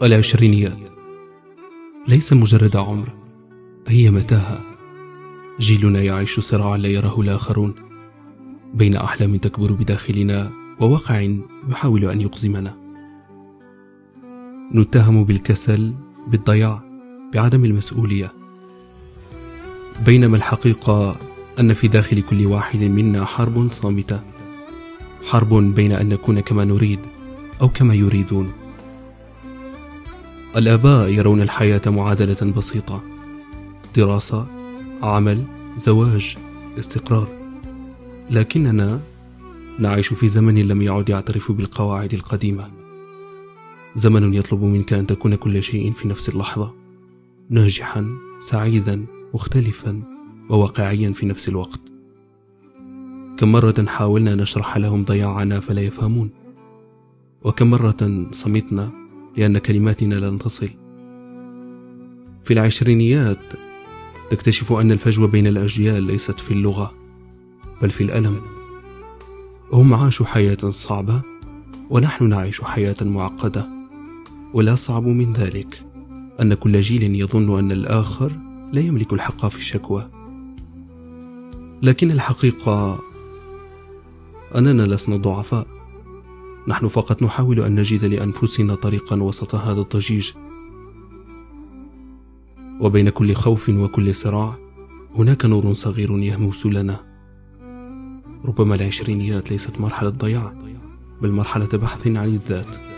العشرينيات ليس مجرد عمر، هي متاهة. جيلنا يعيش صراعا لا يراه الآخرون بين أحلام تكبر بداخلنا وواقع يحاول أن يقزمنا. نتهم بالكسل، بالضياع، بعدم المسؤولية، بينما الحقيقة أن في داخل كل واحد منا حرب صامتة، حرب بين أن نكون كما نريد أو كما يريدون. الآباء يرون الحياة معادلة بسيطة: دراسة، عمل، زواج، استقرار. لكننا نعيش في زمن لم يعد يعترف بالقواعد القديمة، زمن يطلب منك أن تكون كل شيء في نفس اللحظة، ناجحا، سعيدا، مختلفا، وواقعيا في نفس الوقت. كم مرة حاولنا نشرح لهم ضياعنا فلا يفهمون، وكم مرة صمتنا لأن كلماتنا لن تصل. في العشرينيات تكتشف أن الفجوة بين الأجيال ليست في اللغة بل في الألم. هم عاشوا حياة صعبة ونحن نعيش حياة معقدة، والأصعب من ذلك أن كل جيل يظن أن الآخر لا يملك الحق في الشكوى. لكن الحقيقة أننا لسنا ضعفاء، نحن فقط نحاول أن نجد لأنفسنا طريقا وسط هذا الضجيج. وبين كل خوف وكل صراع هناك نور صغير يهمس لنا. ربما العشرينيات ليست مرحلة ضياع بل مرحلة بحث عن الذات.